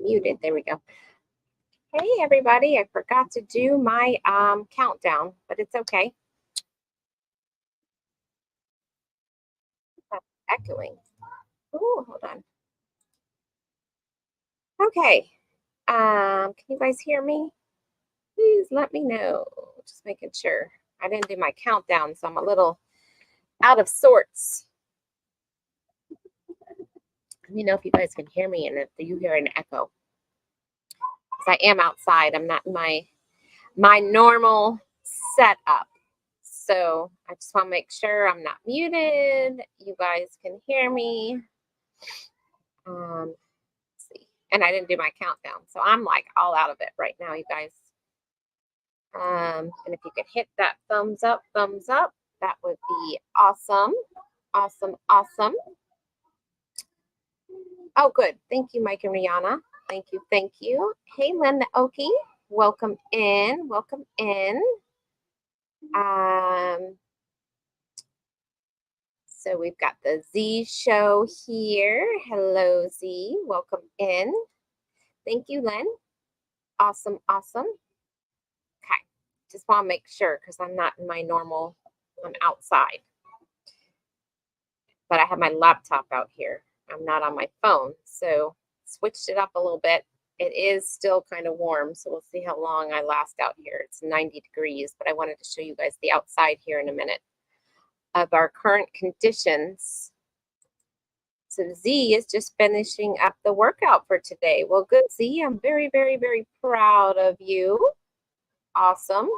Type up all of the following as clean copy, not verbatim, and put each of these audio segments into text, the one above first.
muted. There we go. Hey, everybody. I forgot to do my countdown, but it's okay. That's echoing. Oh, hold on. Okay. Can you guys hear me? Please let me know. Just making sure. I didn't do my countdown, so I'm a little out of sorts. Let me know if you guys can hear me and if you hear an echo. Because I am outside. I'm not in my normal setup. So I just want to make sure I'm not muted. You guys can hear me. Let's see. And I didn't do my countdown. So I'm like all out of it right now, you guys. And if you could hit that thumbs up, that would be awesome. Awesome, awesome. Oh, good. Thank you, Mike and Rihanna. Thank you, thank you. Hey, Linda Oki. Welcome in. Welcome in. So we've got the Z show here. Hello, Z. Welcome in. Thank you, Lynn. Awesome, awesome. Okay. Just want to make sure because I'm not in my normal, I'm outside. But I have my laptop out here. I'm not on my phone. So switched it up a little bit. It is still kind of warm. So we'll see how long I last out here. It's 90 degrees, but I wanted to show you guys the outside here in a minute of our current conditions. So Z is just finishing up the workout for today. Well, good, Z. I'm very, very, very proud of you. Awesome.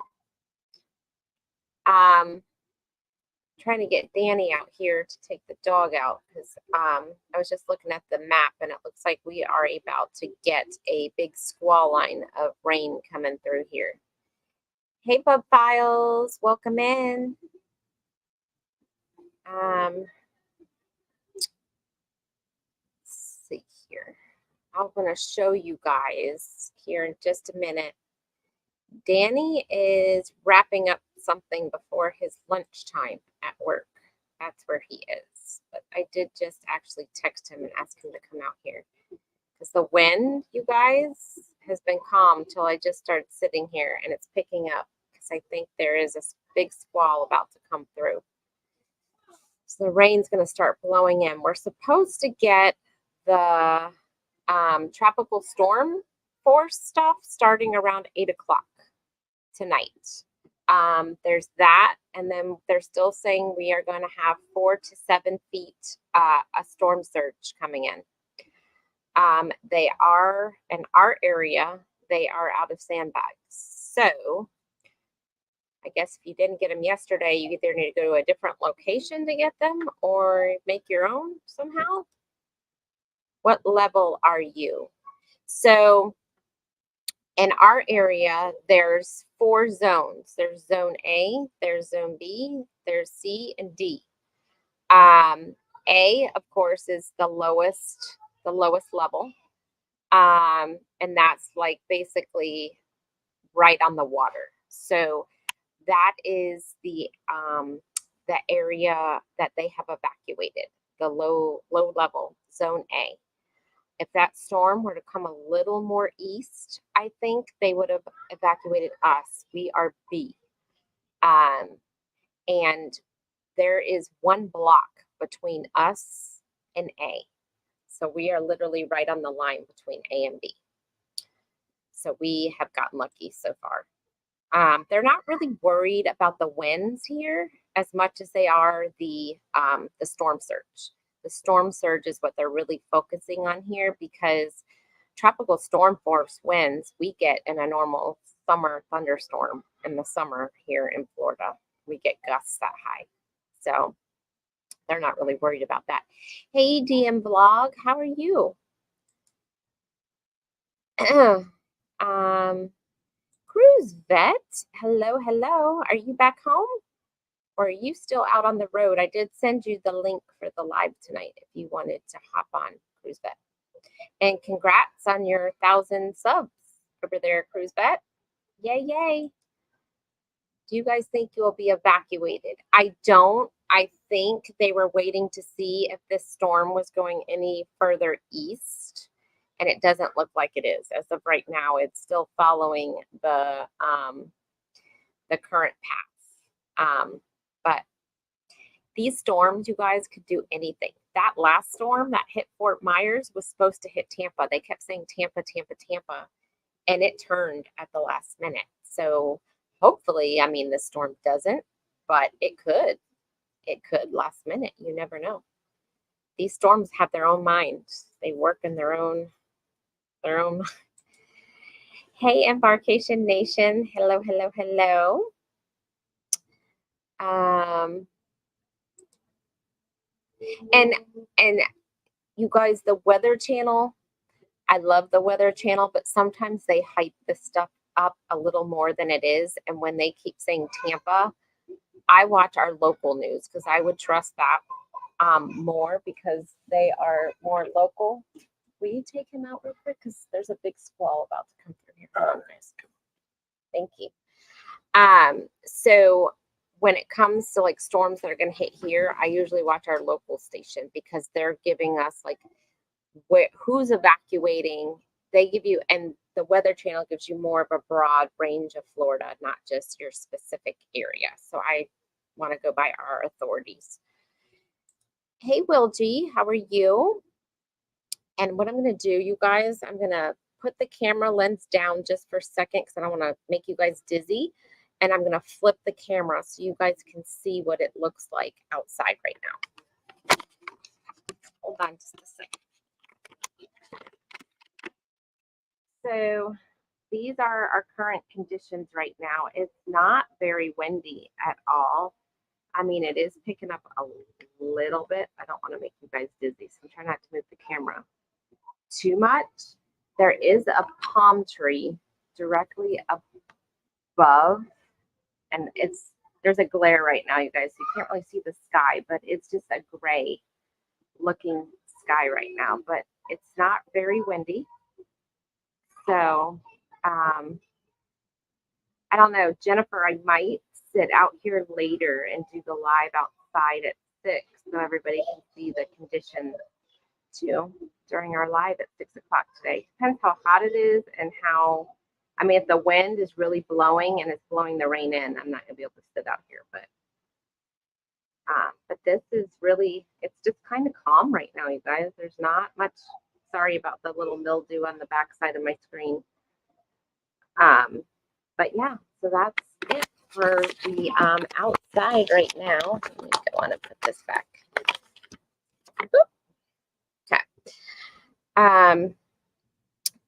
Trying to get Danny out here to take the dog out because I was just looking at the map and it looks like we are about to get a big squall line of rain coming through here. Hey, Bub Files, welcome in. Let's see here. I'm going to show you guys here in just a minute. Danny is wrapping up something before his lunchtime at work. That's where he is. But I did just actually text him and ask him to come out here. Because the wind, you guys, has been calm till I just started sitting here and it's picking up. Because I think there is a big squall about to come through. So the rain's going to start blowing in. We're supposed to get the tropical storm force stuff starting around 8 o'clock tonight. There's that, and then they're still saying we are going to have 4 to 7 feet a storm surge coming in. They are in our area, they are out of sandbags. So I guess if you didn't get them yesterday, you either need to go to a different location to get them or make your own somehow. What level are you? So in our area, there's 4 zones. There's zone A, there's zone B, there's C and D. A, of course, is the lowest level. And that's like basically right on the water. So that is the area that they have evacuated, the low level, zone A. If that storm were to come a little more east, I think they would have evacuated us. We are B. And there is 1 block between us and A. So we are literally right on the line between A and B. So we have gotten lucky so far. They're not really worried about the winds here as much as they are the storm surge. The storm surge is what they're really focusing on here because tropical storm force winds we get in a normal summer thunderstorm in the summer here in Florida. We get gusts that high. So they're not really worried about that. Hey, DM Blog, how are you? Cruise Vet, hello, hello. Are you back home? Or are you still out on the road? I did send you the link for the live tonight if you wanted to hop on, Cruise Vet. And congrats on your 1,000 subs over there, Cruise Vet. Yay, yay. Do you guys think you'll be evacuated? I don't. I think they were waiting to see if this storm was going any further east and it doesn't look like it is. As of right now, it's still following the current path. But these storms, you guys, could do anything. That last storm that hit Fort Myers was supposed to hit Tampa. They kept saying Tampa, Tampa, Tampa, and it turned at the last minute. So hopefully, I mean, the storm doesn't, but it could. It could last minute. You never know. These storms have their own minds. They work in their own. Hey, Embarkation Nation. Hello, hello, hello. And you guys, the Weather Channel, I love the Weather Channel, but sometimes they hype this stuff up a little more than it is. And when they keep saying Tampa, I watch our local news because I would trust that more because they are more local. Will you take him out real quick? Because there's a big squall about to come through here. Come on, guys. Thank you. So when it comes to like storms that are going to hit here, I usually watch our local station because they're giving us like who's evacuating. They give you, and the Weather Channel gives you more of a broad range of Florida, not just your specific area. So I want to go by our authorities. Hey, Will G, how are you? And what I'm going to do, you guys, I'm going to put the camera lens down just for a second because I don't want to make you guys dizzy. And I'm going to flip the camera so you guys can see what it looks like outside right now. Hold on just a second. So these are our current conditions right now. It's not very windy at all. I mean, it is picking up a little bit. I don't want to make you guys dizzy, so I'm trying not to move the camera too much. There is a palm tree directly above, and there's a glare right now, you guys. So you can't really see the sky, but it's just a gray looking sky right now. But it's not very windy. So I don't know, Jennifer, I might sit out here later and do the live outside at 6 so everybody can see the conditions too during our live at 6 o'clock today. Depends how hot it is and how, I mean, if the wind is really blowing and it's blowing the rain in, I'm not going to be able to sit out here. But this is really, it's just kind of calm right now, you guys. There's not much, sorry about the little mildew on the back side of my screen. But yeah, so that's it for the outside right now. Let me go on and put this back. Okay.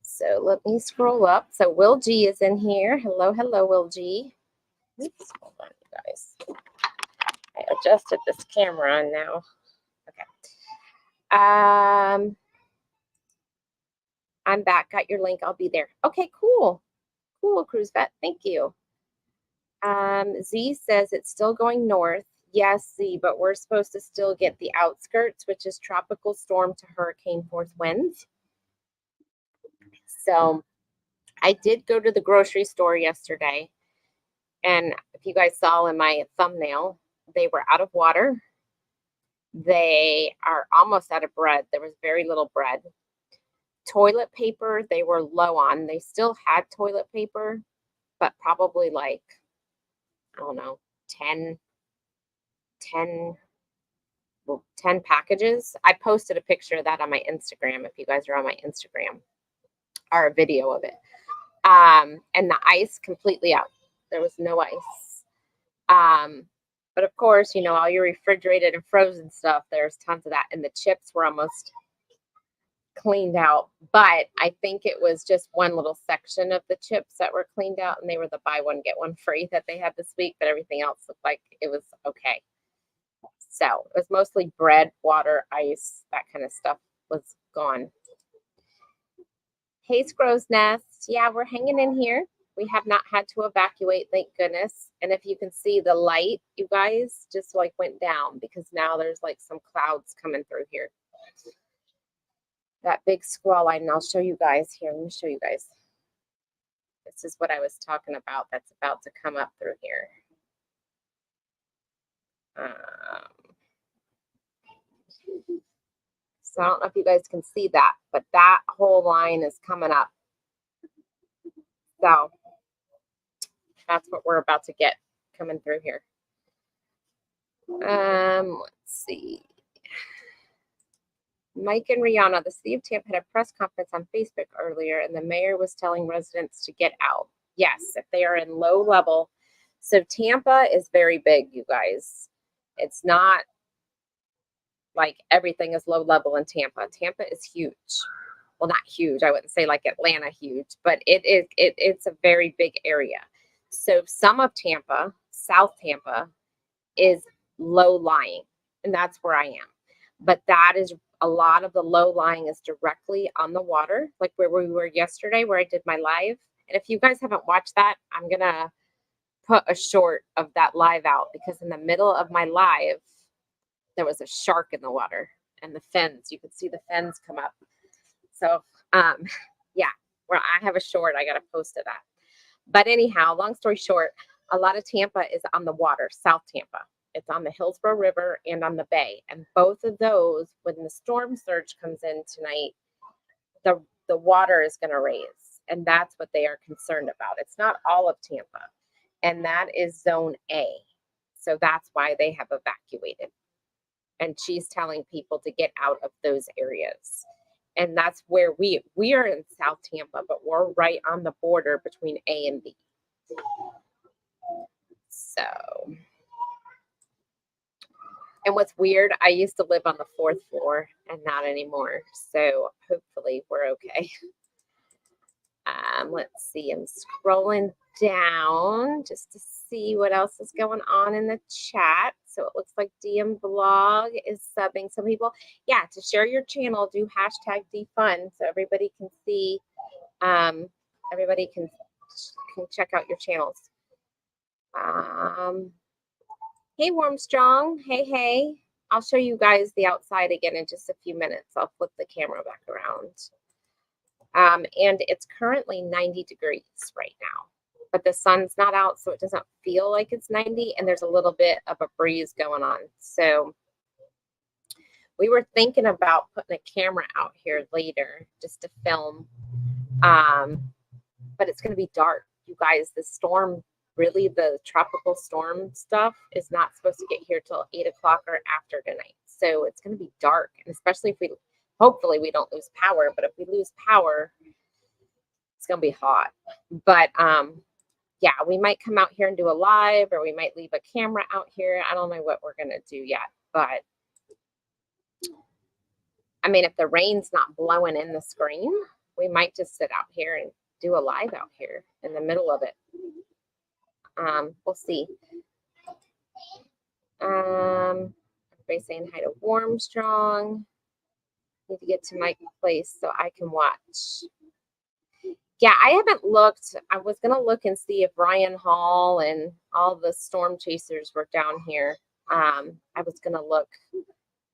So let me scroll up. So Will G is in here. Hello, hello, Will G. Oops, hold on, you guys. I adjusted this camera on now. Okay. I'm back. Got your link. I'll be there. Okay, cool. Cool, Cruise Vet. Thank you. Z says it's still going north. Yes, Z, but we're supposed to still get the outskirts, which is tropical storm to hurricane force winds. So I did go to the grocery store yesterday, and if you guys saw in my thumbnail, they were out of water. They are almost out of bread. There was very little bread. Toilet paper, they were low on. They still had toilet paper, but probably like, I don't know, 10 packages. I posted a picture of that on my Instagram if you guys are on my Instagram, or a video of it. And the ice completely out. There was no ice. But of course, you know, all your refrigerated and frozen stuff, there's tons of that. And the chips were almost cleaned out. But I think it was just one little section of the chips that were cleaned out, and they were the buy one, get one free that they had this week, but everything else looked like it was okay. So it was mostly bread, water, ice, that kind of stuff was gone. Hey, Scrow's Nest. Yeah, we're hanging in here. We have not had to evacuate, thank goodness. And if you can see the light, you guys, just like went down because now there's like some clouds coming through here. That big squall line, and I'll show you guys here. Let me show you guys. This is what I was talking about that's about to come up through here. So I don't know if you guys can see that, but that whole line is coming up. So that's what we're about to get coming through here. Let's see. Mike and Rihanna, the city of Tampa had a press conference on Facebook earlier, and the mayor was telling residents to get out. Yes, if they are in low level. So Tampa is very big, you guys. It's not like everything is low level in Tampa. Tampa is huge. Well, not huge. I wouldn't say like Atlanta huge, but it's a very big area. So some of Tampa, South Tampa, is low lying, and that's where I am. But that is a lot of the low lying is directly on the water, like where we were yesterday, where I did my live. And if you guys haven't watched that, I'm gonna put a short of that live out, because in the middle of my live, there was a shark in the water and the fins. You could see the fins come up. So, yeah, where I have a short, I got to post of that. But anyhow, long story short, a lot of Tampa is on the water, South Tampa. It's on the Hillsborough River and on the bay. And both of those, when the storm surge comes in tonight, the water is going to raise. And that's what they are concerned about. It's not all of Tampa. And that is zone A. So that's why they have evacuated. And she's telling people to get out of those areas. And that's where we are in South Tampa, but we're right on the border between A and B. So, and what's weird, I used to live on the 4th floor and not anymore. So hopefully we're okay. Let's see, I'm scrolling down just to see what else is going on in the chat. So it looks like DM Blog is subbing some people. Yeah, to share your channel, do hashtag defund so everybody can see. Everybody can check out your channels. Hey, Warmstrong. Hey. I'll show you guys the outside again in just a few minutes. I'll flip the camera back around. And it's currently 90 degrees right now, but the sun's not out, so it doesn't feel like it's 90, and there's a little bit of a breeze going on. So we were thinking about putting a camera out here later just to film, but it's going to be dark. You guys, the storm, really the tropical storm stuff is not supposed to get here till 8 o'clock or after tonight. So it's going to be dark, and especially if hopefully we don't lose power, but if we lose power, it's going to be hot. But yeah, we might come out here and do a live, or we might leave a camera out here. I don't know what we're going to do yet, but I mean, if the rain's not blowing in the screen, we might just sit out here and do a live out here in the middle of it. We'll see. Everybody saying hi to Warmstrong. Need to get to my place so I can watch. Yeah, I haven't looked. I was going to look and see if Ryan Hall and all the storm chasers were down here. I was going to look.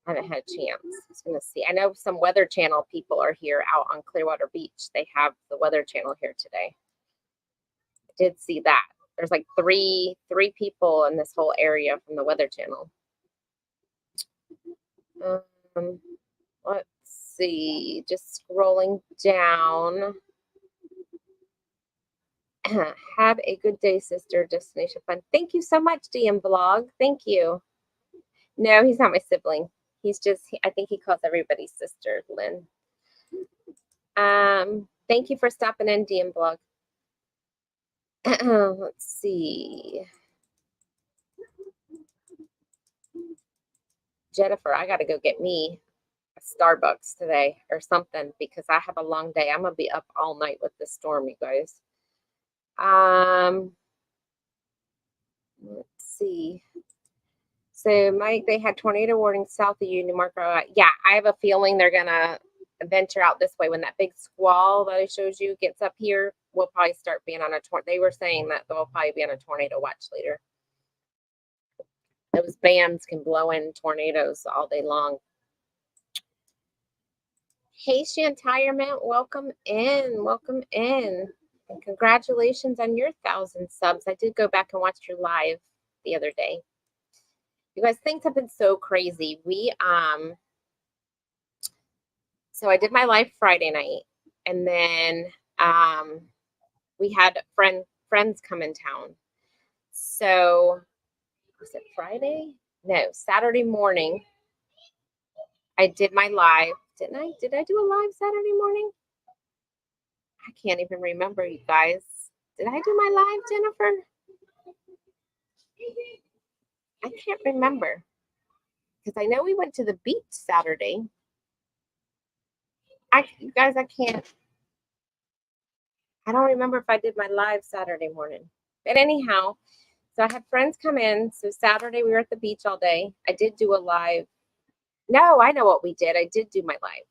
I haven't had a chance. I was going to see. I know some Weather Channel people are here out on Clearwater Beach. They have the Weather Channel here today. I did see that. There's like three people in this whole area from the Weather Channel. Let's see. Just scrolling down. Have a good day, sister. Destination fun. Thank you so much, DM Vlog. Thank you. No, he's not my sibling. He's just, I think he calls everybody sister, Lynn. Thank you for stopping in, DM Vlog. Let's see. Jennifer, I got to go get me a Starbucks today or something because I have a long day. I'm going to be up all night with this storm, you guys. Let's see. So, Mike, they had tornado warning south of you, New Marco. Yeah, I have a feeling they're going to venture out this way. When that big squall that I showed you gets up here, we'll probably start being on a tornado. They were saying that they'll probably be on a tornado watch later. Those bands can blow in tornadoes all day long. Hey, Shantirement, welcome in. Welcome in. And congratulations on your 1,000 subs. I did go back and watch your live the other day. You guys, things have been so crazy. We So I did my live Friday night, and then we had friends come in town. So was it Friday? No, Saturday morning. I did my live. Didn't I? Did I do a live Saturday morning? I can't even remember, you guys. Did I do my live, Jennifer? I can't remember. Because I know we went to the beach Saturday. You guys, I don't remember if I did my live Saturday morning. But anyhow, so I had friends come in. So Saturday we were at the beach all day. I did do a live. No, I know what we did. I did do my live.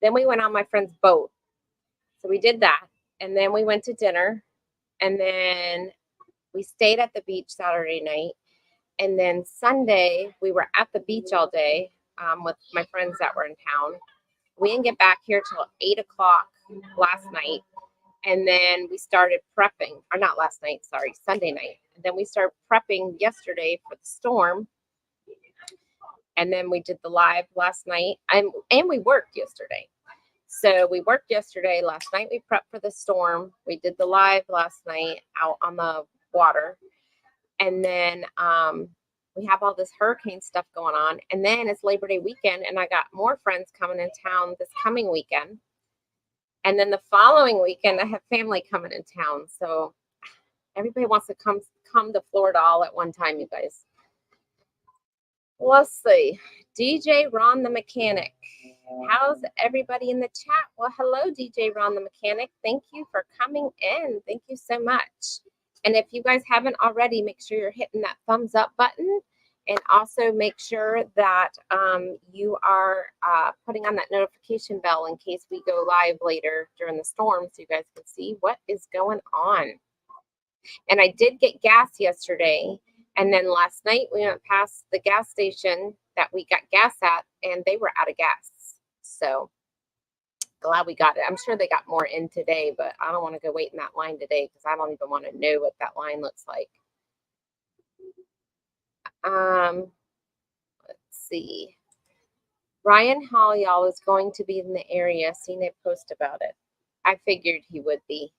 Then we went on my friend's boat. So we did that. And then we went to dinner. And then we stayed at the beach Saturday night. And then Sunday, we were at the beach all day with my friends that were in town. We didn't get back here till 8 o'clock last night. And then we started prepping, or not last night, sorry, Sunday night. And then we started prepping yesterday for the storm. And then we did the live last night. And we worked yesterday. So we worked yesterday. Last night we prepped for the storm. We did the live last night out on the water. And then we have all this hurricane stuff going on. And then it's Labor Day weekend, and I got more friends coming in town this coming weekend. And then the following weekend, I have family coming in town. So everybody wants to come to Florida all at one time, you guys. Let's see. DJ Ron the Mechanic. How's everybody in the chat? Well, hello, DJ Ron the Mechanic. Thank you for coming in. Thank you so much. And if you guys haven't already, make sure you're hitting that thumbs up button. And also make sure that you are putting on that notification bell in case we go live later during the storm so you guys can see what is going on. And I did get gas yesterday. And then last night we went past the gas station that we got gas at, and they were out of gas. So glad we got it. I'm sure they got more in today, but I don't want to go wait in that line today because I don't even want to know what that line looks like. Let's see. Ryan Hollyall is going to be in the area. Seen a post about it. I figured he would be.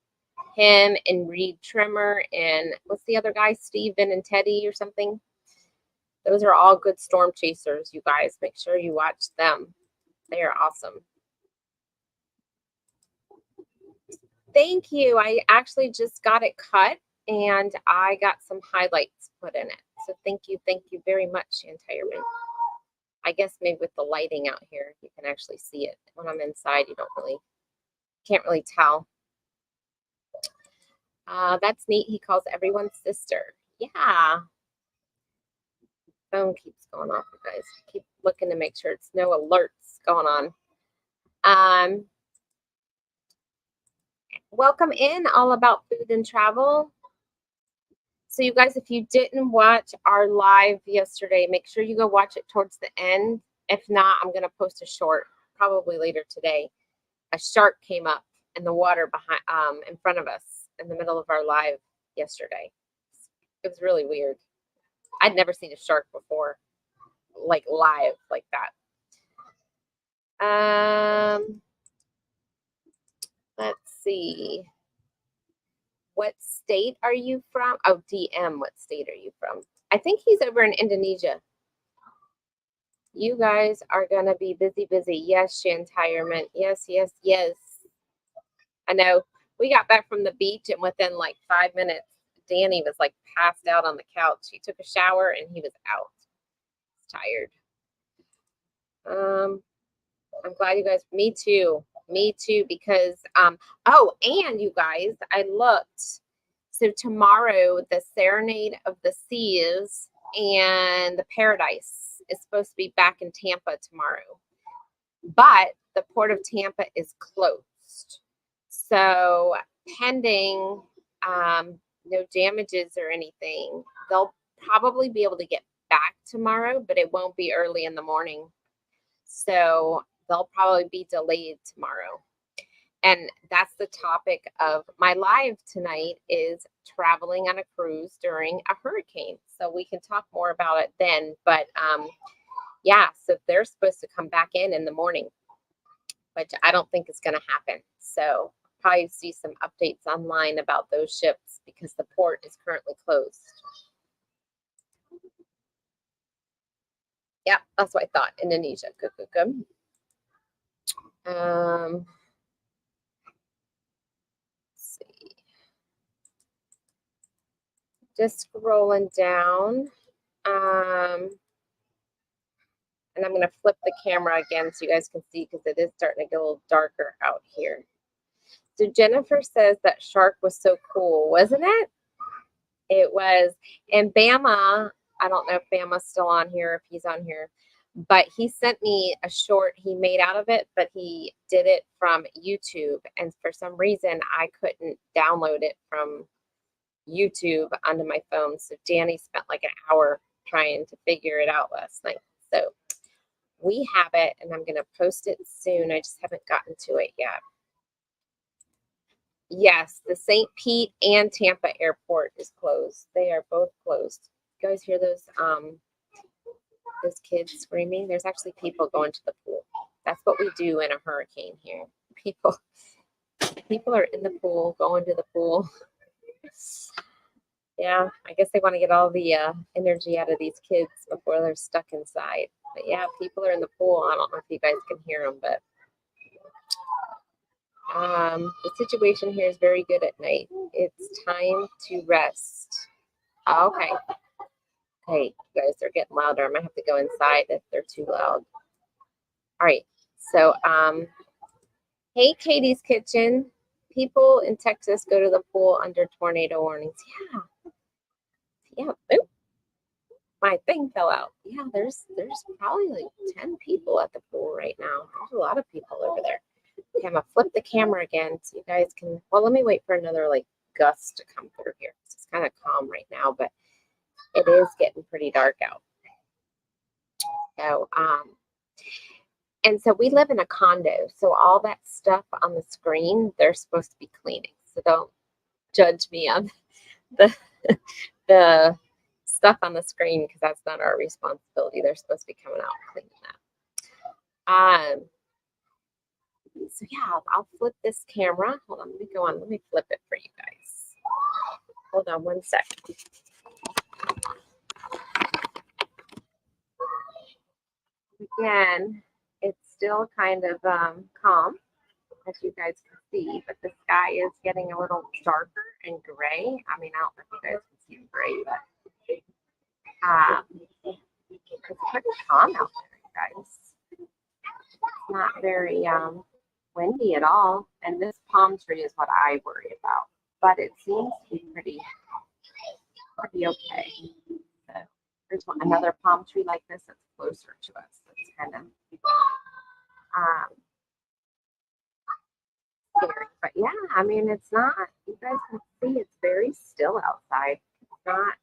Him and Reed Trimmer and what's the other guy? Steven and Teddy or something. Those are all good storm chasers, you guys. Make sure you watch them. They are awesome. Thank you. I actually just got it cut and I got some highlights put in it. So thank you very much, Shantireman. I guess maybe with the lighting out here, you can actually see it. When I'm inside, you can't really tell. That's neat. He calls everyone sister. Yeah. Phone keeps going off, you guys. Keep looking to make sure it's no alerts going on. Welcome in, All About Food and Travel. So you guys, if you didn't watch our live yesterday, make sure you go watch it towards the end. If not, I'm going to post a short probably later today. A shark came up in the water behind, in front of us in the middle of our live yesterday. It was really weird. I'd never seen a shark before, like live like that. Let's see. What state are you from? Oh, DM, what state are you from? I think he's over in Indonesia. You guys are going to be busy. Yes, Shantirement. Yes. I know. We got back from the beach, and within like 5 minutes, Danny was like passed out on the couch. He took a shower, and he was out. Tired. I'm glad you guys, me too, because, oh, and you guys, I looked, so tomorrow, the Serenade of the Seas and the Paradise is supposed to be back in Tampa tomorrow, but the Port of Tampa is closed, so pending, no damages or anything, they'll probably be able to get back tomorrow, but it won't be early in the morning, so they'll probably be delayed tomorrow. And that's the topic of my live tonight is traveling on a cruise during a hurricane. So we can talk more about it then. But yeah, so they're supposed to come back in the morning. which I don't think is going to happen. So probably see some updates online about those ships because the port is currently closed. Yeah, that's what I thought. Indonesia. Good, good, good. Let's see. Just scrolling down. And I'm going to flip the camera again so you guys can see because it is starting to get a little darker out here. So Jennifer says that shark was so cool, wasn't it? It was. And Bama, I don't know if Bama's still on here, if he's on here, but he sent me a short he made out of it, but he did it from YouTube. And for some reason, I couldn't download it from YouTube onto my phone. So Danny spent like an hour trying to figure it out last night. So we have it, and I'm going to post it soon. I just haven't gotten to it yet. Yes, the St. Pete and Tampa airport is closed. They are both closed. You guys hear those kids screaming? There's actually people going to the pool. That's what we do in a hurricane here. People are in the pool, going to the pool. Yeah, I guess they want to get all the energy out of these kids before they're stuck inside. But yeah, people are in the pool. I don't know if you guys can hear them, but the situation here is very good at night. It's time to rest. Okay. Hey, you guys are getting louder. I might have to go inside if they're too loud. All right. So, hey, Katie's Kitchen. People in Texas go to the pool under tornado warnings. Yeah. Oop. My thing fell out. Yeah, there's probably like 10 people at the pool right now. There's a lot of people over there. Okay, I'm gonna flip the camera again so you guys can. Well, let me wait for another like gust to come through here. It's kind of calm right now, but it is getting pretty dark out. So, and so we live in a condo, so all that stuff on the screen they're supposed to be cleaning. So don't judge me on the stuff on the screen because that's not our responsibility. They're supposed to be coming out and cleaning that. So yeah, I'll flip this camera. Hold on, let me go on. Let me flip it for you guys. Hold on one second. Again, it's still kind of calm, as you guys can see, but the sky is getting a little darker and gray. I mean, I don't know if you guys can see the gray, but it's pretty calm out there, you guys. It's not very windy at all, and this palm tree is what I worry about, but it seems to be pretty okay. So there's another palm tree like this that's closer to us. That's kind of scary, but yeah, I mean, it's not. You guys can see it's very still outside. It's not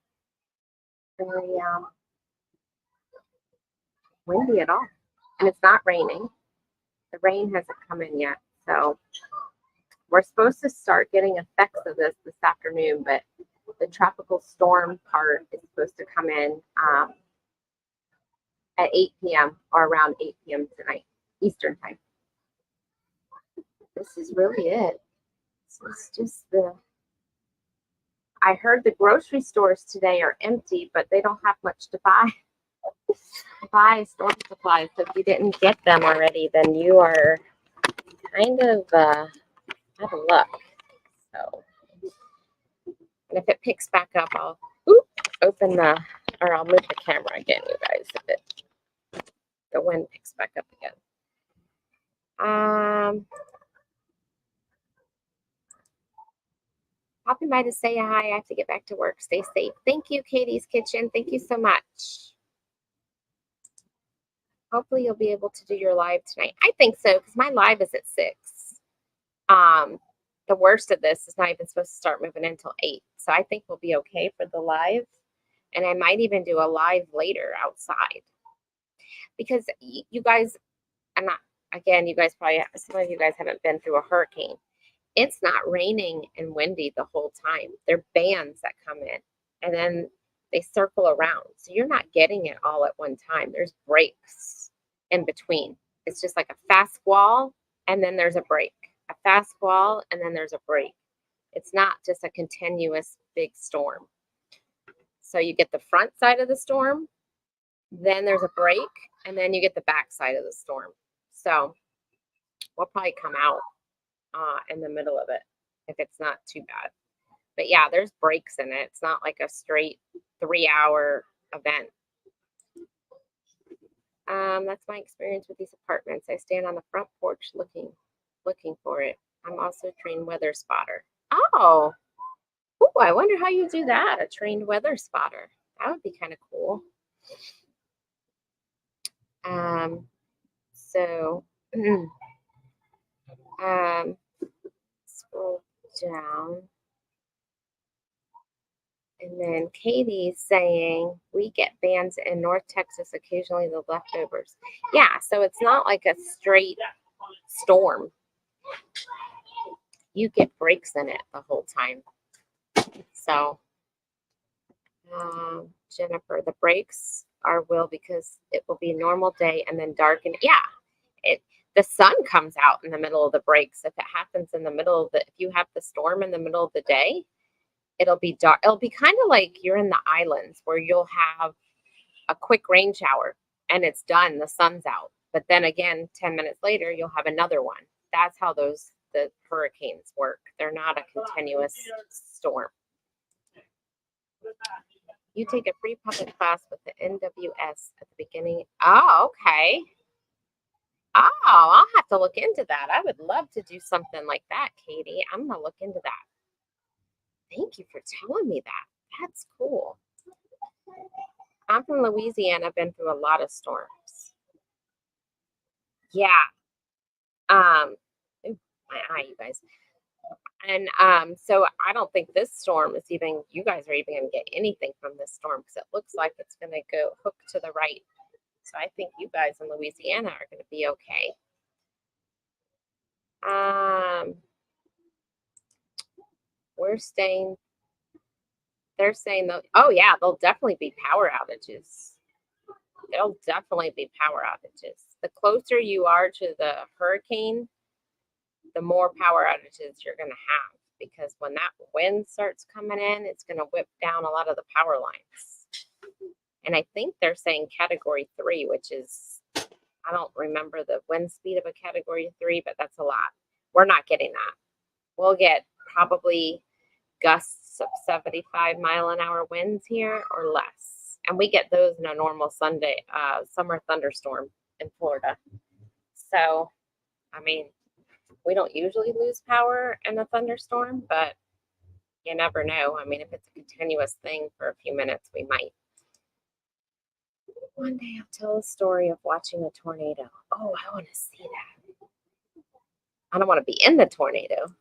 very windy at all, and it's not raining. The rain hasn't come in yet, so we're supposed to start getting effects of this afternoon, but the tropical storm part is supposed to come in at 8 p.m. or around 8 p.m. tonight, Eastern time. This is really it. This is just I heard the grocery stores today are empty, but they don't have much to buy storm supplies. So if you didn't get them already, then you are kind of out of luck. So, and if it picks back up, I'll open I'll move the camera again, you guys, if the wind picks back up again. Popping by to say hi. I have to get back to work. Stay safe. Thank you, Katie's Kitchen. Thank you so much. Hopefully you'll be able to do your live tonight. I think so, because my live is at 6. The worst of this is not even supposed to start moving until 8. So I think we'll be okay for the live. And I might even do a live later outside. Because you guys, you guys probably, some of you guys haven't been through a hurricane. It's not raining and windy the whole time. They're bands that come in and then they circle around. So you're not getting it all at one time. There's breaks in between. It's just like a fast squall and then there's a break, a fast squall, and then there's a break. It's not just a continuous big storm. So you get the front side of the storm, then there's a break, and then you get the back side of the storm. So we'll probably come out in the middle of it if it's not too bad. But yeah, there's breaks in it. It's not like a straight 3-hour event. That's my experience with these apartments. I stand on the front porch looking for it. I'm also a trained weather spotter. Oh, ooh, I wonder how you do that, a trained weather spotter. That would be kind of cool. So scroll down. And then Katie's saying, we get bands in North Texas, occasionally the leftovers. Yeah, so it's not like a straight storm. You get breaks in it the whole time. So, Jennifer, the breaks will because it will be a normal day and then dark. And yeah, the sun comes out in the middle of the breaks. If it happens in the middle of if you have the storm in the middle of the day, it'll be dark. It'll be kind of like you're in the islands where you'll have a quick rain shower and it's done. The sun's out. But then again, 10 minutes later, you'll have another one. That's how the hurricanes work. They're not a continuous storm. You take a free public class with the NWS at the beginning. Oh, okay. Oh, I'll have to look into that. I would love to do something like that, Katie. I'm going to look into that. Thank you for telling me that. That's cool. I'm from Louisiana. I've been through a lot of storms. Yeah. Ooh, my eye, you guys. And so I don't think this storm is even, you guys are even going to get anything from this storm because it looks like it's going to go hook to the right. So I think you guys in Louisiana are going to be okay. They're saying that, oh yeah, there'll definitely be power outages. There'll definitely be power outages. The closer you are to the hurricane, the more power outages you're going to have because when that wind starts coming in, it's going to whip down a lot of the power lines. And I think they're saying category 3, which is, I don't remember the wind speed of a category 3, but that's a lot. We're not getting that. We'll get probably gusts of 75-mile-an-hour winds here or less. And we get those in a normal summer thunderstorm in Florida. So, I mean, we don't usually lose power in a thunderstorm, but you never know. I mean, if it's a continuous thing for a few minutes, we might. One day I'll tell a story of watching a tornado. Oh, I want to see that. I don't want to be in the tornado.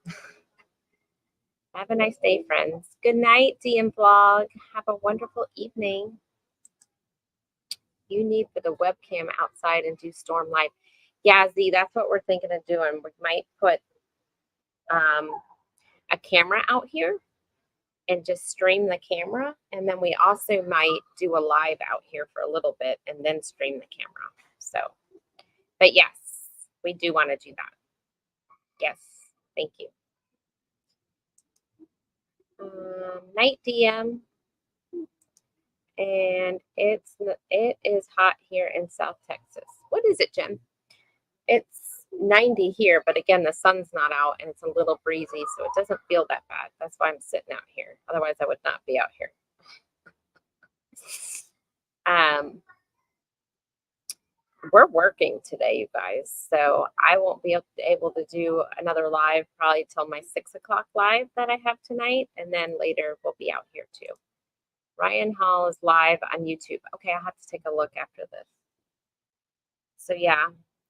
Have a nice day, friends. Good night, DM Vlog. Have a wonderful evening. You need for the webcam outside and do storm live. Yeah, Z, that's what we're thinking of doing. We might put a camera out here and just stream the camera. And then we also might do a live out here for a little bit and then stream the camera. So, but yes, we do want to do that. Yes, thank you. Night DM. And it is hot here in South Texas. What is it, Jen? It's 90 here, but again, the sun's not out and it's a little breezy, so it doesn't feel that bad. That's why I'm sitting out here. Otherwise, I would not be out here. We're working today, you guys, so I won't be able to do another live probably till my 6 o'clock live that I have tonight, and then later we'll be out here too. Ryan Hall is live on YouTube. Okay, I'll have to take a look after this. So yeah,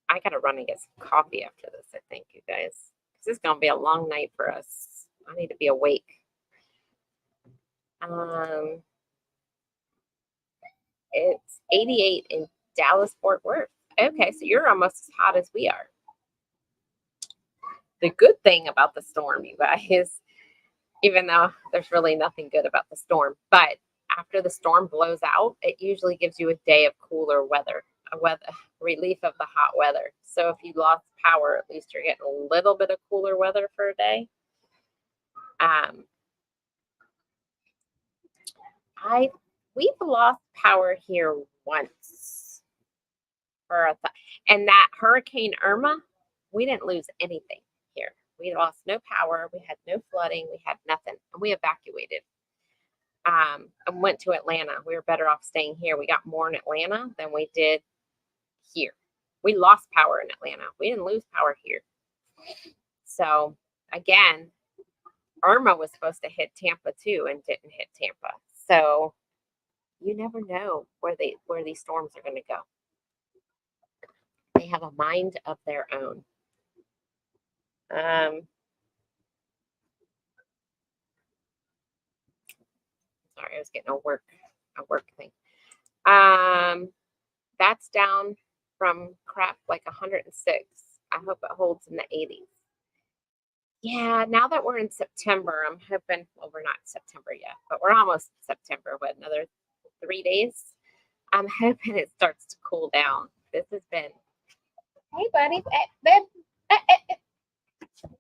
I gotta run and get some coffee after this, I think, you guys. This is gonna be a long night for us. I need to be awake. It's 88 in Dallas, Fort Worth. Okay, so you're almost as hot as we are. The good thing about the storm, you guys, even though there's really nothing good about the storm, but after the storm blows out, it usually gives you a day of cooler weather. a weather relief of the hot weather. So if you lost power, at least you're getting a little bit of cooler weather for a day. We've lost power here once and that Hurricane Irma, we didn't lose anything here. We lost no power. We had no flooding. We had nothing, and we evacuated. And went to Atlanta. We were better off staying here. We got more in Atlanta than we did here. We lost power in Atlanta. We didn't lose power here. So again, Irma was supposed to hit Tampa too and didn't hit Tampa. So you never know where these storms are going to go. They have a mind of their own. Sorry, I was getting a work thing. That's down from crap like 106. I hope it holds in the 80s. Yeah, now that we're in September, I'm hoping, well, we're not in September yet, but we're almost September, what, another 3 days? I'm hoping it starts to cool down. This has been, hey, buddy, babe,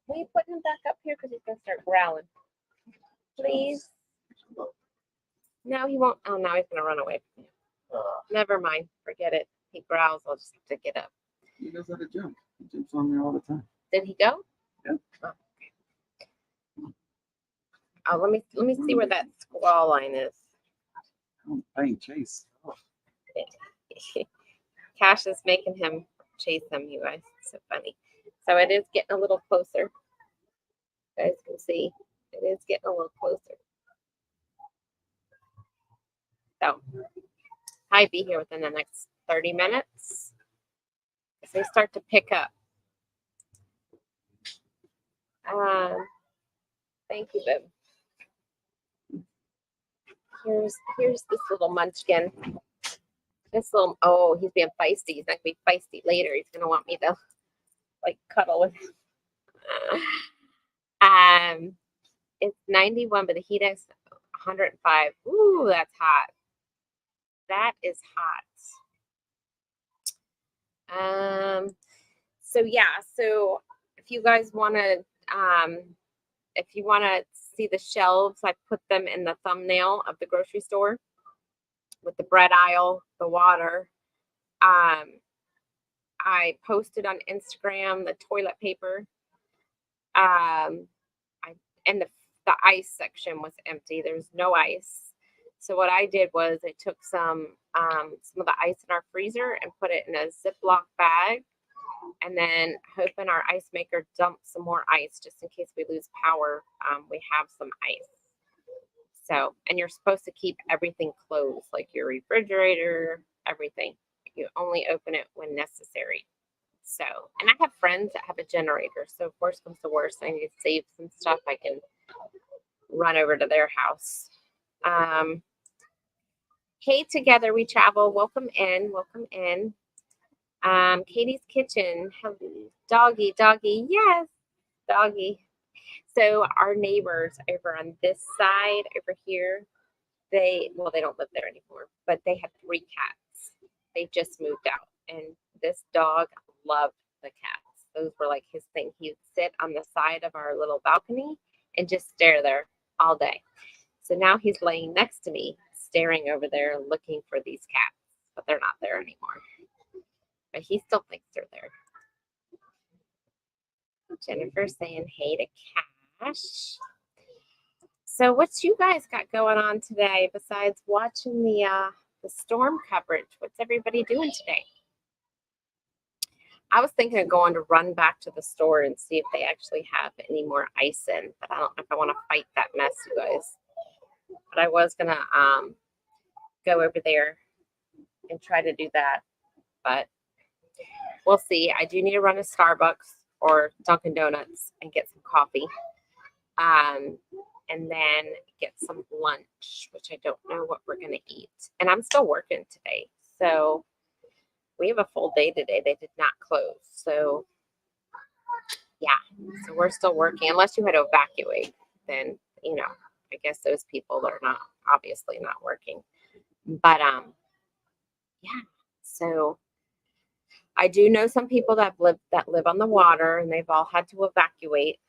will you put him back up here because he's going to start growling? Please. No, he won't. Oh, now he's going to run away. Never mind. Forget it. He growls. I'll just have to get up. He knows how to jump. He jumps on me all the time. Did he go? Yeah. Oh, let me see where that squall line is. I'm playing chase. Oh. Cash is making him chase him, you guys. It's so funny. So it is getting a little closer. You guys can see it is getting a little closer. So I'll be here within the next 30 minutes as they start to pick up. Thank you, babe. Here's this little munchkin. Oh, he's being feisty. He's not gonna be feisty later. He's gonna want me to like cuddle with him. It's 91, but the heat is 105. Ooh, that's hot. That is hot. So yeah, so if you guys want to see the shelves, I put them in the thumbnail of the grocery store with the bread aisle, the water. I posted on Instagram the toilet paper. And the ice section was empty. There's no ice. So what I did was I took some of the ice in our freezer and put it in a Ziploc bag, and then hoping our ice maker dumps some more ice just in case we lose power. We have some ice. So, and you're supposed to keep everything closed, like your refrigerator, everything. You only open it when necessary. So, and I have friends that have a generator. So if worst comes to worst, I need to save some stuff, I can run over to their house. Hey, together we travel. Welcome in. Welcome in. Katie's Kitchen. Doggy. Yes, doggy. So our neighbors over on this side over here, they don't live there anymore, but they had 3 cats. They just moved out, and this dog loved the cats. Those were like his thing. He'd sit on the side of our little balcony and just stare there all day. So now he's laying next to me, staring over there, looking for these cats, but they're not there anymore. But he still thinks they're there. Jennifer's saying hey to Cash. So what you guys got going on today besides watching the storm coverage? What's everybody doing today? I was thinking of going to run back to the store and see if they actually have any more ice in, but I don't know if I want to fight that mess, you guys. But I was gonna go over there and try to do that, but we'll see. I do need to run to Starbucks or Dunkin' Donuts and get some coffee, and then get some lunch, which I don't know what we're gonna eat. And I'm still working today, so we have a full day today. They did not close, so yeah. So we're still working. Unless you had to evacuate, then I guess those people are obviously not working. But yeah. So I do know some people that live on the water, and they've all had to evacuate.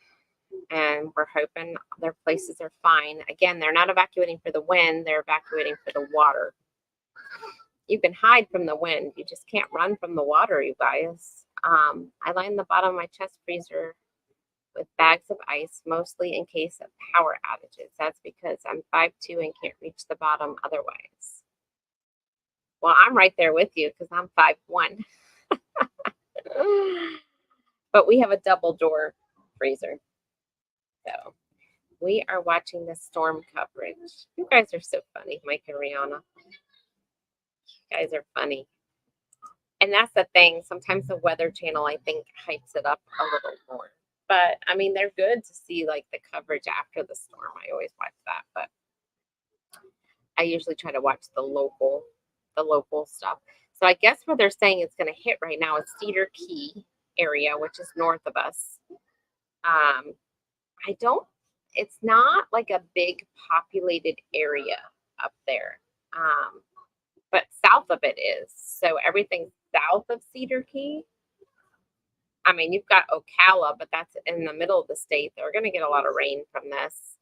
And we're hoping their places are fine. Again, they're not evacuating for the wind; they're evacuating for the water. You can hide from the wind; you just can't run from the water, you guys. I line the bottom of my chest freezer with bags of ice, mostly in case of power outages. That's because I'm 5'2" and can't reach the bottom otherwise. Well, I'm right there with you because I'm 5'1". But we have a double door freezer. So we are watching the storm coverage. You guys are so funny, Mike and Rihanna. You guys are funny. And that's the thing. Sometimes the Weather Channel, I think, hypes it up a little more. But I mean, they're good to see like the coverage after the storm. I always watch that, but I usually try to watch the local stuff. So I guess what they're saying it's going to hit right now is Cedar Key area, which is north of us. It's not like a big populated area up there. But south of it is. So everything south of Cedar Key. I mean, you've got Ocala, but that's in the middle of the state. They're going to get a lot of rain from this.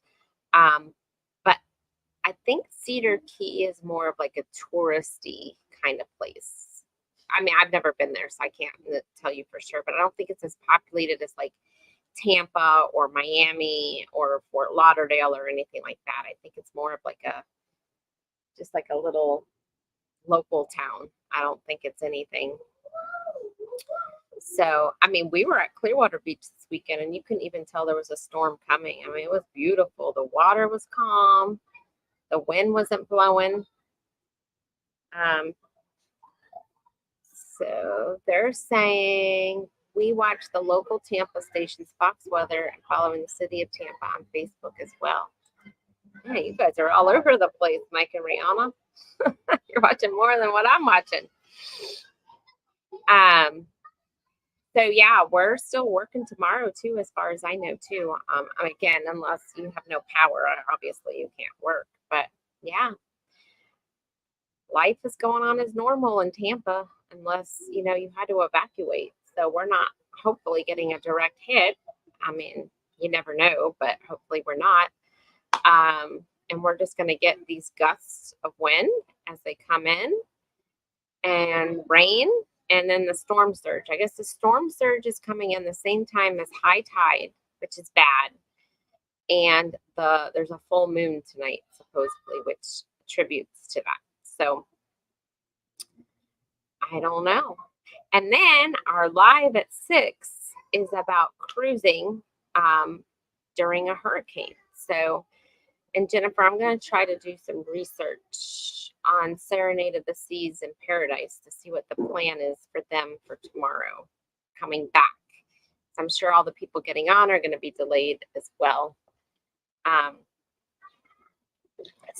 But I think Cedar Key is more of like a touristy kind of place. I mean, I've never been there, so I can't tell you for sure, but I don't think it's as populated as like Tampa or Miami or Fort Lauderdale or anything like that. I think it's more of like just like a little local town. I don't think it's anything. So, I mean, we were at Clearwater Beach this weekend, and you couldn't even tell there was a storm coming. I mean, it was beautiful. The water was calm. The wind wasn't blowing. So they're saying we watch the local Tampa station's Fox Weather and following the city of Tampa on Facebook as well. Yeah, you guys are all over the place, Mike and Rihanna. You're watching more than what I'm watching. So yeah, we're still working tomorrow too, as far as I know too. Again, unless you have no power, obviously you can't work. But yeah, life is going on as normal in Tampa, unless you had to evacuate. So we're not hopefully getting a direct hit. I mean, you never know, but hopefully we're not. And we're just going to get these gusts of wind as they come in, and rain, and then the storm surge. I guess the storm surge is coming in the same time as high tide, which is bad. And there's a full moon tonight, supposedly, which attributes to that. So I don't know. And then our live at 6 is about cruising during a hurricane. So, and Jennifer, I'm going to try to do some research on Serenade of the Seas in Paradise to see what the plan is for them for tomorrow coming back. So I'm sure all the people getting on are going to be delayed as well. So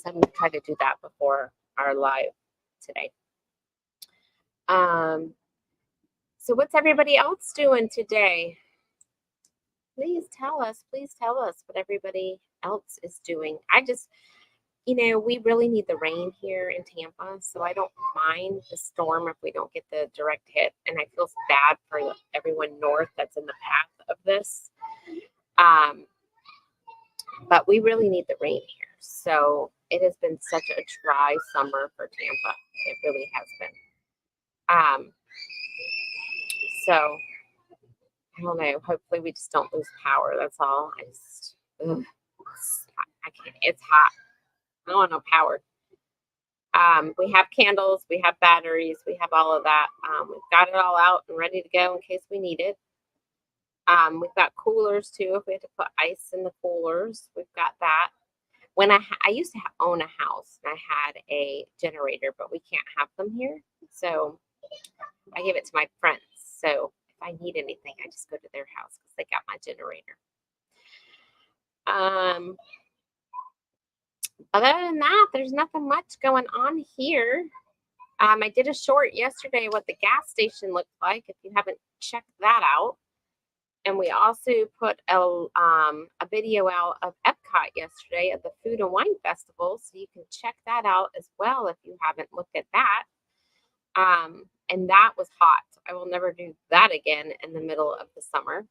I'm going to try to do that before our live today. So what's everybody else doing today? Please tell us what everybody else is doing. We really need the rain here in Tampa, so I don't mind the storm if we don't get the direct hit. And I feel bad for everyone north that's in the path of this. But we really need the rain here. So it has been such a dry summer for Tampa. It really has been. So I don't know. Hopefully we just don't lose power. That's all. I can't. It's hot. I don't want no power. We have candles, we have batteries, we have all of that. We've got it all out and ready to go in case we need it. We've got coolers too. If we have to put ice in the coolers, we've got that. When I used to own a house and I had a generator, but we can't have them here, so I give it to my friends. So if I need anything, I just go to their house because they got my generator. Other than that, there's nothing much going on here. I did a short yesterday what the gas station looked like, if you haven't checked that out. And we also put a video out of Epcot yesterday at the Food and Wine Festival, so you can check that out as well if you haven't looked at that. And that was hot. I will never do that again in the middle of the summer.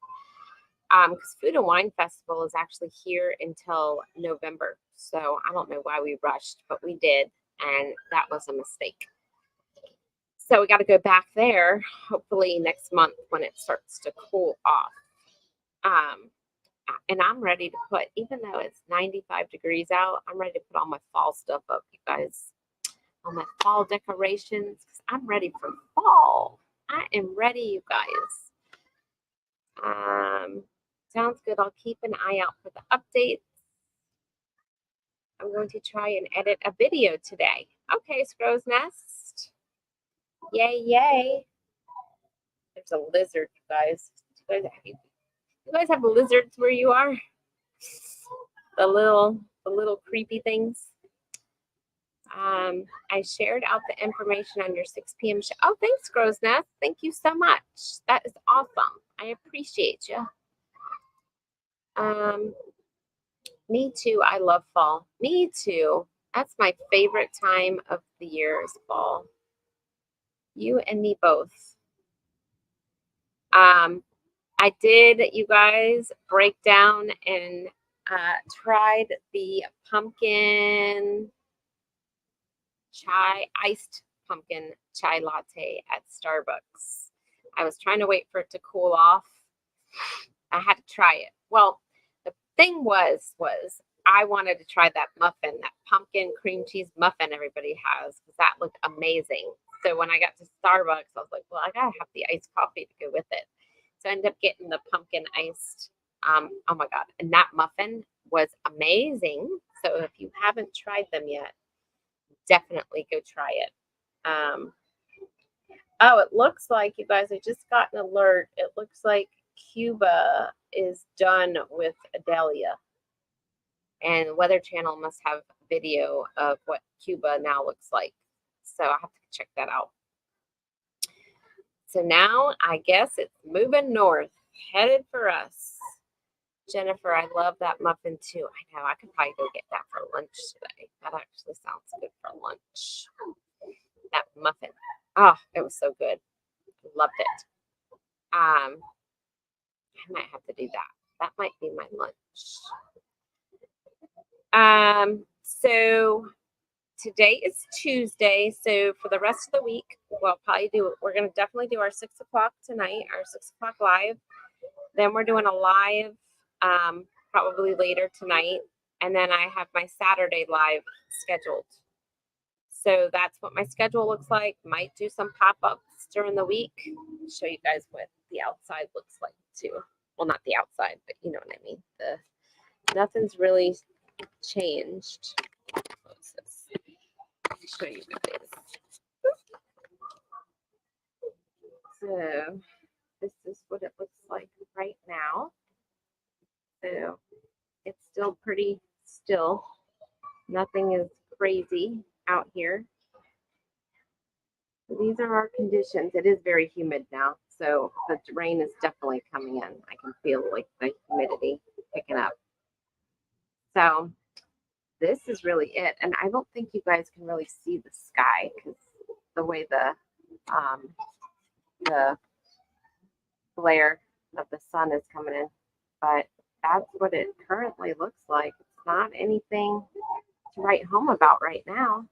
Because Food and Wine Festival is actually here until November. So I don't know why we rushed, but we did, and that was a mistake. So we got to go back there hopefully next month when it starts to cool off. Um, and I'm ready to put, even though it's 95 degrees out, I'm ready to put all my fall stuff up, you guys. All my fall decorations, because I'm ready for fall. I am ready, you guys. Sounds good. I'll keep an eye out for the updates. I'm going to try and edit a video today. Okay, Scrow's Nest. Yay, yay. There's a lizard, you guys. You guys have lizards where you are? The little creepy things. I shared out the information on your 6 p.m. show. Oh, thanks, Scrow's Nest. Thank you so much. That is awesome. I appreciate you. Me too. I love fall. Me too. That's my favorite time of the year is fall. You and me both. I did, you guys, break down and tried the pumpkin chai, iced pumpkin chai latte at Starbucks. I was trying to wait for it to cool off. I had to try it. Well, the thing was I wanted to try that muffin, that pumpkin cream cheese muffin everybody has, because that looked amazing. So when I got to Starbucks, I was like, well, I gotta have the iced coffee to go with it. So I ended up getting the pumpkin iced. Oh my God. And that muffin was amazing. So if you haven't tried them yet, definitely go try it. Oh, it looks like, you guys, I just got an alert. It looks like Cuba is done with Idalia. And Weather Channel must have video of what Cuba now looks like. So I have to check that out. So now I guess it's moving north, headed for us. Jennifer, I love that muffin too. I know, I could probably go get that for lunch today. That actually sounds good for lunch. That muffin. Oh, it was so good. Loved it. I might have to do that. That might be my lunch. So today is Tuesday. So for the rest of the week, we're going to definitely do our 6 o'clock tonight, our 6 o'clock live. Then we're doing a live probably later tonight. And then I have my Saturday live scheduled. So that's what my schedule looks like. Might do some pop-ups during the week. Show you guys what the outside looks like too. Well, not the outside, but you know what I mean. Nothing's really changed. What's this? Let me show you guys. So this is what it looks like right now. So it's still pretty still. Nothing is crazy out here. So these are our conditions. It is very humid now. So the rain is definitely coming in. I can feel like the humidity picking up. So this is really it. And I don't think you guys can really see the sky because the way the glare of the sun is coming in. But that's what it currently looks like. It's not anything to write home about right now.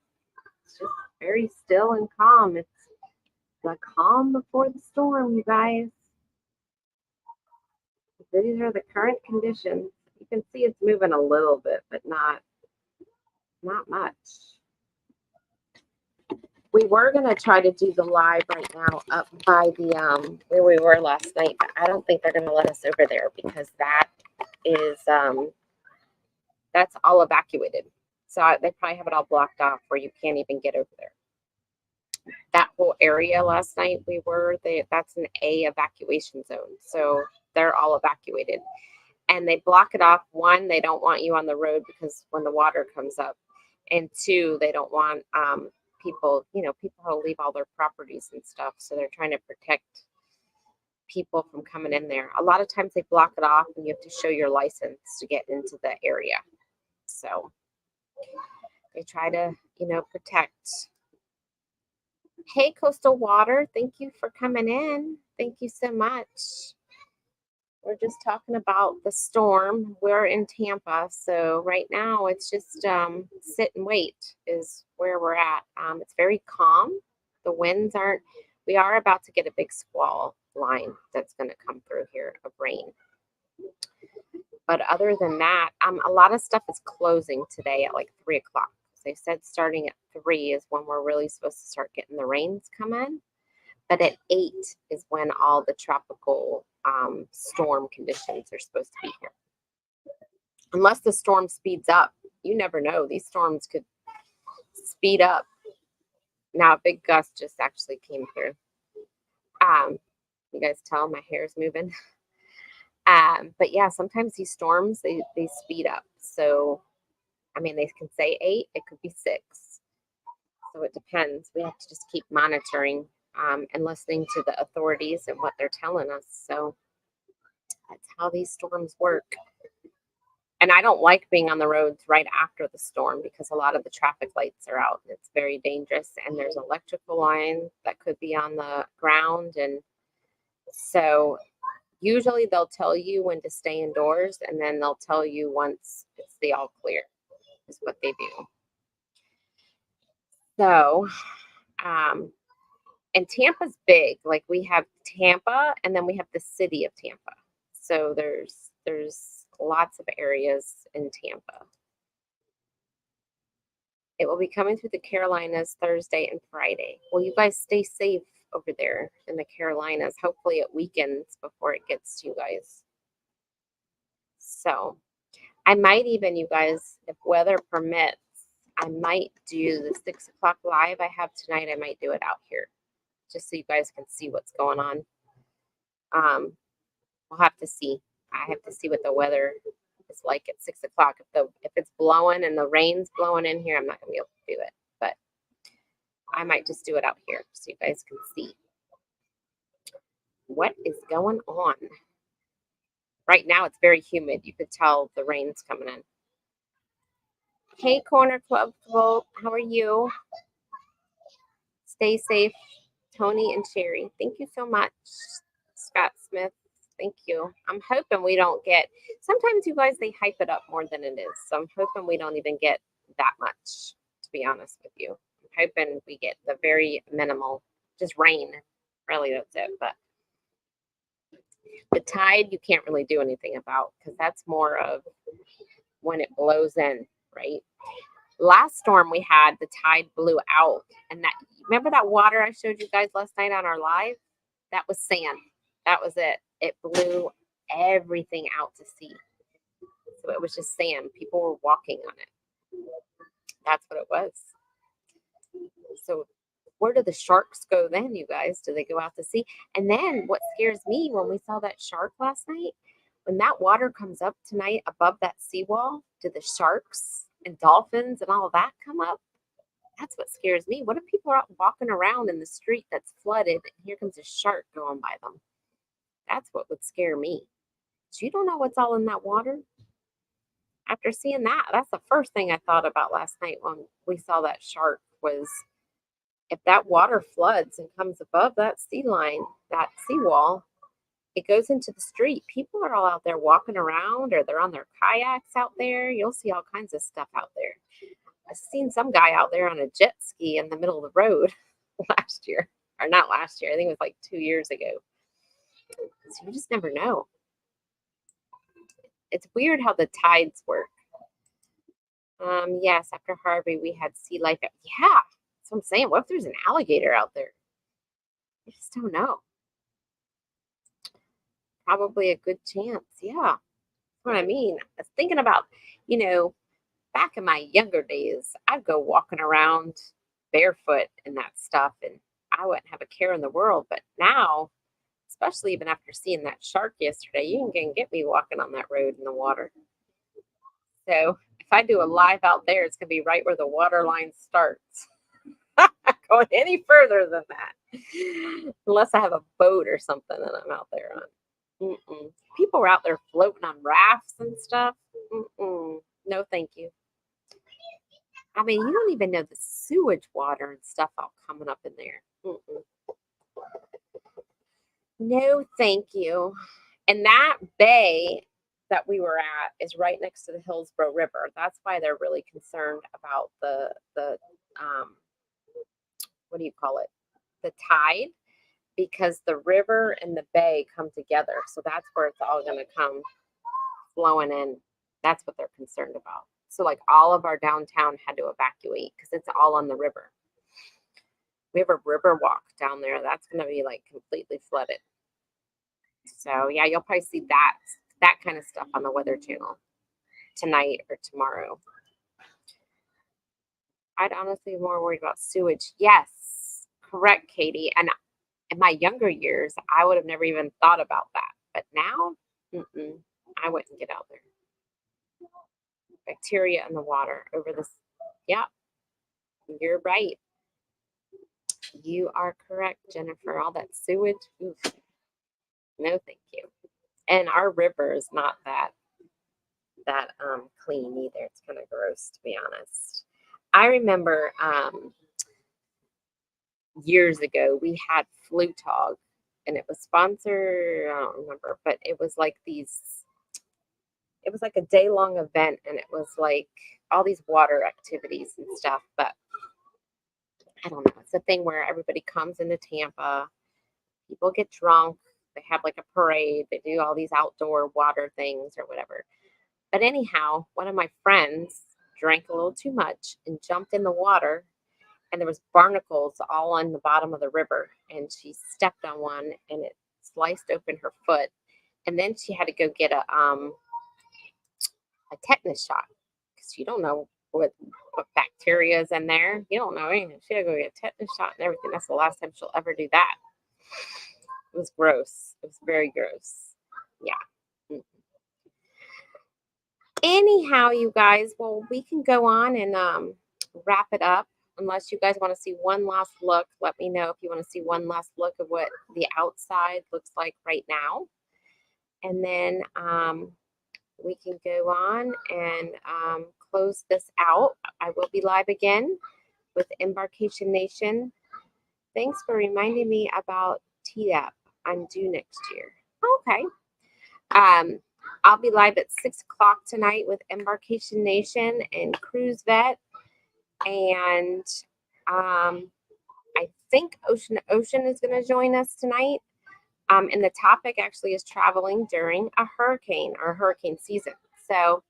It's just very still and calm. It's the calm before the storm, you guys. These are the current conditions. You can see it's moving a little bit, but not much. We were going to try to do the live right now up by the where we were last night, but I don't think they're going to let us over there because that is that's all evacuated. So they probably have it all blocked off where you can't even get over there. That whole area last night that's an A evacuation zone. So they're all evacuated. And they block it off. One, they don't want you on the road because when the water comes up. And two, they don't want people who leave all their properties and stuff. So they're trying to protect people from coming in there. A lot of times they block it off and you have to show your license to get into the area. So they try to, protect Hey, Coastal Water, thank you for coming in. Thank you so much. We're just talking about the storm. We're in Tampa, so right now it's just sit and wait is where we're at. It's very calm. The winds aren't. We are about to get a big squall line that's going to come through here of rain. But other than that, a lot of stuff is closing today at like 3 o'clock. They said starting at 3 is when we're really supposed to start getting the rains come in. But at 8 is when all the tropical storm conditions are supposed to be here. Unless the storm speeds up, you never know. These storms could speed up. Now, a big gust just actually came through. You guys tell my hair's moving. But yeah, sometimes these storms they speed up. So I mean, they can say 8, it could be 6. So it depends. We have to just keep monitoring and listening to the authorities and what they're telling us. So that's how these storms work. And I don't like being on the roads right after the storm because a lot of the traffic lights are out. It's very dangerous. And there's electrical lines that could be on the ground. And so usually they'll tell you when to stay indoors and then they'll tell you once it's the all clear is what they do. So, and Tampa's big. Like we have Tampa and then we have the city of Tampa. So there's lots of areas in Tampa. It will be coming through the Carolinas Thursday and Friday. Well, you guys stay safe over there in the Carolinas. Hopefully it weakens before it gets to you guys. So I might even, you guys, if weather permits, I might do the 6 o'clock live I have tonight. I might do it out here just so you guys can see what's going on. We'll have to see. I have to see what the weather is like at 6 o'clock. If it's blowing and the rain's blowing in here, I'm not gonna be able to do it. But I might just do it out here so you guys can see what is going on. Right now it's very humid. You could tell the rain's coming in. Hey, Corner Club Vote, how are you? Stay safe, Tony and Sherry. Thank you so much, Scott Smith. Thank you. I'm hoping we don't get. Sometimes you guys they hype it up more than it is. So I'm hoping we don't even get that much. To be honest with you, I'm hoping we get the very minimal, just rain. Really, that's it. But the tide you can't really do anything about because that's more of when it blows in, right? Last storm we had, the tide blew out, and that remember that water I showed you guys last night on our live? That was sand. That was it. It blew everything out to sea. So it was just sand. People were walking on it. That's what it was. So where do the sharks go then, you guys? Do they go out to sea? And then what scares me when we saw that shark last night, when that water comes up tonight above that seawall, do the sharks and dolphins and all of that come up? That's what scares me. What if people are out walking around in the street that's flooded and here comes a shark going by them? That's what would scare me. So you don't know what's all in that water? After seeing that, that's the first thing I thought about last night when we saw that shark was if that water floods and comes above that sea line, that seawall, it goes into the street. People are all out there walking around or they're on their kayaks out there. You'll see all kinds of stuff out there. I've seen some guy out there on a jet ski in the middle of the road last year. Or not last year, I think it was like 2 years ago. So you just never know. It's weird how the tides work. Yes, after Harvey, we had sea life. Yeah, that's what I'm saying. What if there's an alligator out there? I just don't know. Probably a good chance. Yeah, that's what I mean. I was thinking about, back in my younger days, I'd go walking around barefoot and that stuff, and I wouldn't have a care in the world. But now, especially even after seeing that shark yesterday, you can get me walking on that road in the water. So if I do a live out there, it's going to be right where the water line starts. Going any further than that, unless I have a boat or something that I'm out there on. People were out there floating on rafts and stuff. No, thank you. I mean, you don't even know the sewage water and stuff all coming up in there. Mm-mm. No, thank you. And that bay that we were at is right next to the Hillsborough River. That's why they're really concerned about the what do you call it? The tide, because the river and the bay come together. So that's where it's all going to come flowing in. That's what they're concerned about. So like all of our downtown had to evacuate because it's all on the river. We have a river walk down there. That's going to be like completely flooded. So yeah, you'll probably see that kind of stuff on the Weather Channel tonight or tomorrow. I'd honestly be more worried about sewage. Yes, correct, Katie. And in my younger years, I would have never even thought about that. But now, I wouldn't get out there. Bacteria in the water over this. Yeah, you're right. You are correct, Jennifer. All that sewage. Oof. No, thank you. And our river is not that clean either. It's kind of gross, to be honest. I remember years ago we had Flu Tog, and it was sponsored. I don't remember, but it was like these. It was like a day-long event, and it was like all these water activities and stuff. But I don't know. It's a thing where everybody comes into Tampa. People get drunk. They have like a parade. They do all these outdoor water things or whatever. But anyhow, one of my friends drank a little too much and jumped in the water, and there was barnacles all on the bottom of the river, and she stepped on one and it sliced open her foot, and then she had to go get a tetanus shot because you don't know what bacteria is in there. You don't know anything. She had to go get a tetanus shot and everything. That's the last time she'll ever do that. It was gross. It was very gross. Yeah. Anyhow, you guys, well, we can go on and wrap it up. Unless you guys want to see one last look, let me know if you want to see one last look of what the outside looks like right now. And then we can go on and close this out. I will be live again with Embarkation Nation. Thanks for reminding me about TDAP. I'm due next year. Okay. I'll be live at 6 o'clock tonight with Embarkation Nation and Cruise Vet. And I think Ocean to Ocean is going to join us tonight. And the topic actually is traveling during a hurricane or hurricane season. So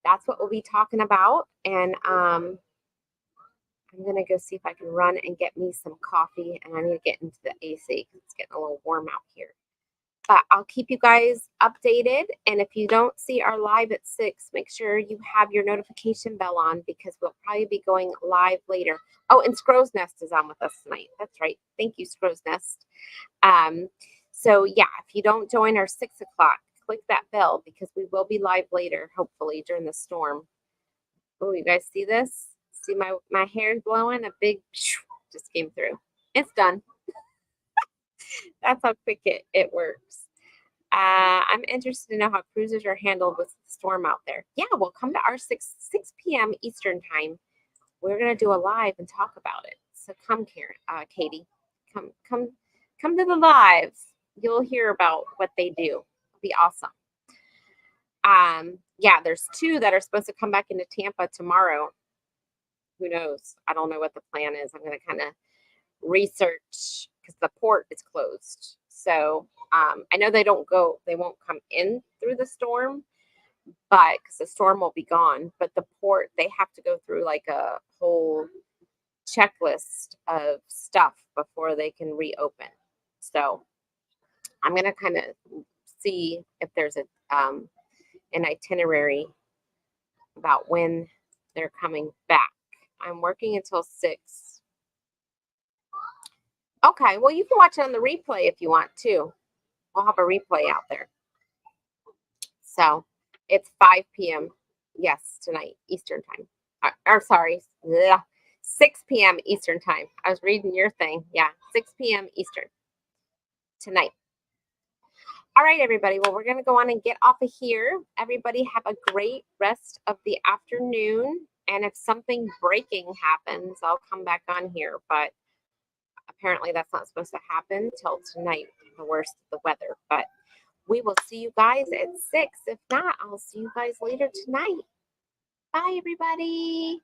that's what we'll be talking about. And I'm going to go see if I can run and get me some coffee. And I need to get into the AC because it's getting a little warm out here. But I'll keep you guys updated. And if you don't see our live at 6, make sure you have your notification bell on because we'll probably be going live later. Oh, and Scrow's Nest is on with us tonight. That's right. Thank you, Scrow's Nest. So yeah, if you don't join our 6 o'clock, click that bell because we will be live later, hopefully during the storm. Oh, you guys see this? See my hair's blowing? A big just came through. It's done. That's how quick it works. I'm interested to know how cruises are handled with the storm out there. Yeah, well, come to our 6 p.m. Eastern time. We're gonna do a live and talk about it. So come, Katie, come to the lives. You'll hear about what they do. It'll be awesome. Yeah, there's 2 that are supposed to come back into Tampa tomorrow. Who knows? I don't know what the plan is. I'm gonna kind of research because the port is closed. So I know they won't come in through the storm, but because the storm will be gone. But the port, they have to go through like a whole checklist of stuff before they can reopen. So I'm gonna kind of see if there's an itinerary about when they're coming back. I'm working until 6. Okay, well, you can watch it on the replay if you want to. We'll have a replay out there. So it's 5 p.m. Yes, tonight, Eastern time. Sorry, 6 p.m. Eastern time. I was reading your thing. Yeah, 6 p.m. Eastern tonight. All right, everybody. Well, we're going to go on and get off of here. Everybody have a great rest of the afternoon. And if something breaking happens, I'll come back on here. But apparently that's not supposed to happen till tonight, the worst of the weather. But we will see you guys at 6. If not, I'll see you guys later tonight. Bye, everybody.